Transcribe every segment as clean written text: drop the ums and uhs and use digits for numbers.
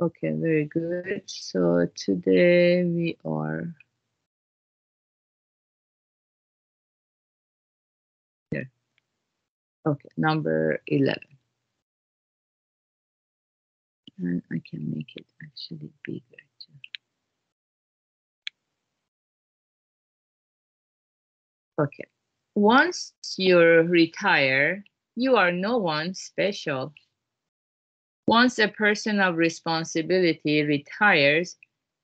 Okay, very good. So today we are here. Okay, number 11. And I can make it actually bigger too. Okay. Once you retire, you are no one special. Once a person of responsibility retires,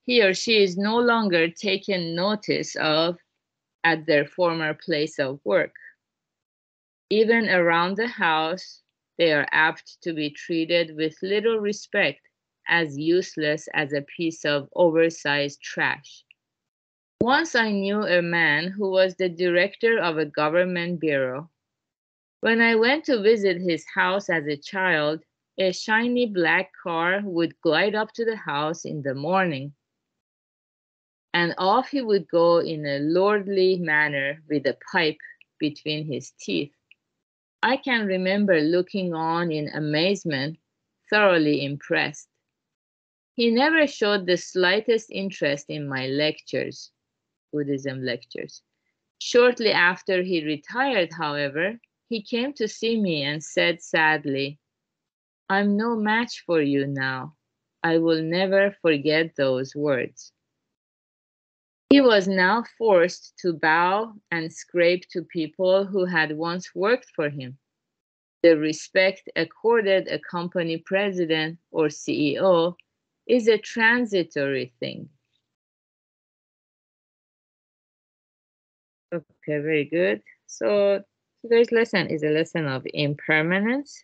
he or she is no longer taken notice of at their former place of work. Even around the house, they are apt to be treated with little respect, as useless as a piece of oversized trash. Once I knew a man who was the director of a government bureau. When I went to visit his house as a child, a shiny black car would glide up to the house in the morning, and off he would go in a lordly manner with a pipe between his teeth. I can remember looking on in amazement, thoroughly impressed. He never showed the slightest interest in my lectures, Buddhism lectures. Shortly after he retired, however, he came to see me and said sadly, "I'm no match for you now. I will never forget those words." He was now forced to bow and scrape to people who had once worked for him. The respect accorded a company president or CEO is a transitory thing. Okay, very good. So today's lesson is a lesson of impermanence.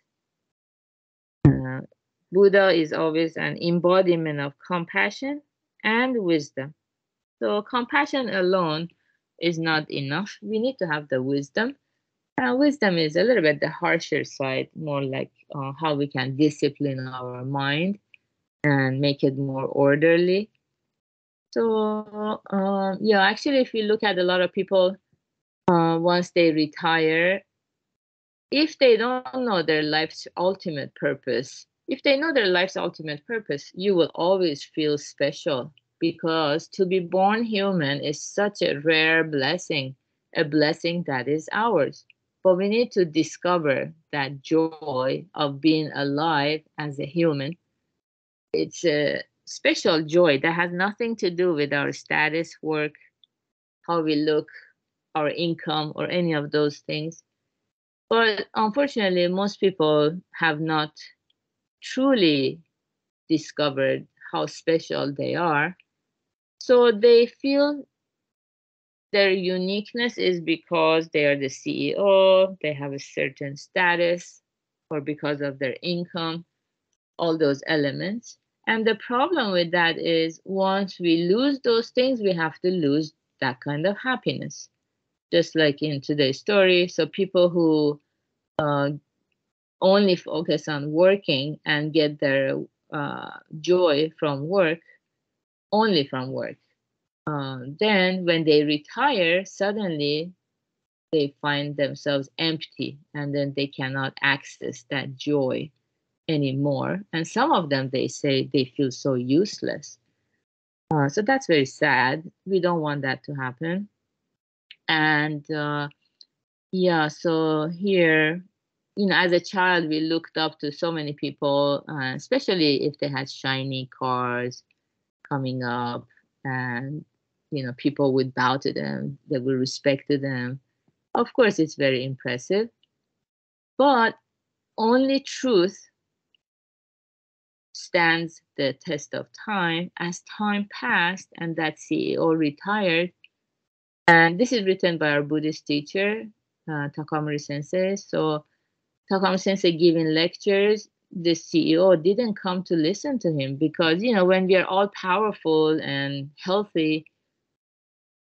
Uh, Buddha is always an embodiment of compassion and wisdom. So compassion alone is not enough. We need to have the wisdom. Wisdom is a little bit the harsher side, more like how we can discipline our mind and make it more orderly. So, yeah, actually, if you look at a lot of people, once they retire, if they don't know their life's ultimate purpose, if they know their life's ultimate purpose, you will always feel special because to be born human is such a rare blessing, a blessing that is ours. But we need to discover that joy of being alive as a human. It's a special joy that has nothing to do with our status, work, how we look, our income, or any of those things. But unfortunately, most people have not truly discovered how special they are. So they feel their uniqueness is because they are the CEO, they have a certain status, or because of their income, all those elements. And the problem with that is once we lose those things, we have to lose that kind of happiness. Just like in today's story. So people who uh, only focus on working and get their joy from work, only from work. Then when they retire, suddenly they find themselves empty and then they cannot access that joy anymore. And some of them, they say they feel so useless. So that's very sad. We don't want that to happen. And yeah, so here, as a child, we looked up to so many people, especially if they had shiny cars coming up, and people would bow to them, they would respect to them. Of course, it's very impressive, but only truth stands the test of time. As time passed and that CEO retired, and this is written by our Buddhist teacher, Takamori Sensei. So Takamori Sensei giving lectures, the CEO didn't come to listen to him because, when we are all powerful and healthy,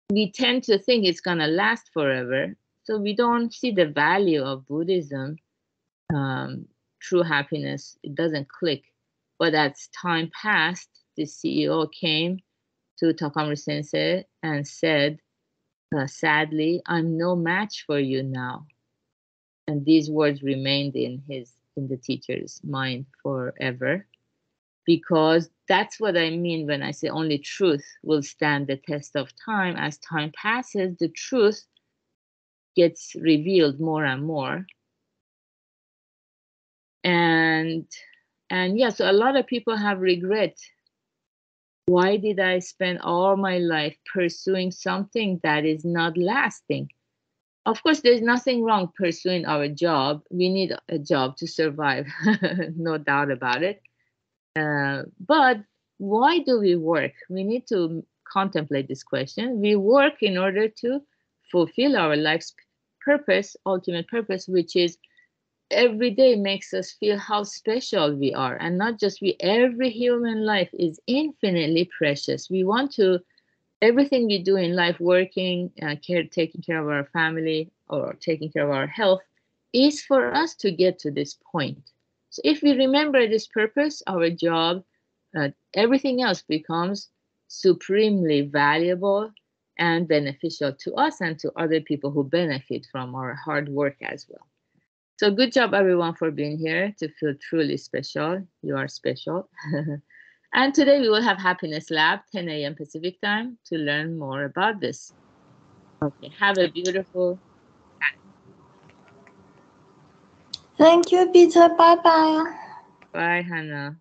we tend to think it's going to last forever. So we don't see the value of Buddhism. True happiness, it doesn't click. But as time passed, the CEO came to Takamori Sensei and said, sadly, "I'm no match for you now." And these words remained in the teacher's mind forever. because that's what I mean when I say only truth will stand the test of time. As time passes, the truth gets revealed more and more. And yeah, so a lot of people have regret. Why did I spend all my life pursuing something that is not lasting? Of course, there's nothing wrong pursuing our job. We need a job to survive, no doubt about it. But why do we work? We need to contemplate this question. We work in order to fulfill our life's purpose, ultimate purpose, which is every day makes us feel how special we are. And not just we, every human life is infinitely precious. We want to, everything we do in life, working, taking care of our family or taking care of our health, is for us to get to this point. So if we remember this purpose, our job, everything else becomes supremely valuable and beneficial to us and to other people who benefit from our hard work as well. So good job, everyone, for being here to feel truly special. You are special. And today we will have Happiness Lab, 10 a.m. Pacific time, to learn more about this. Okay, have a beautiful Thank you, Peter. Bye-bye. Bye, Hannah.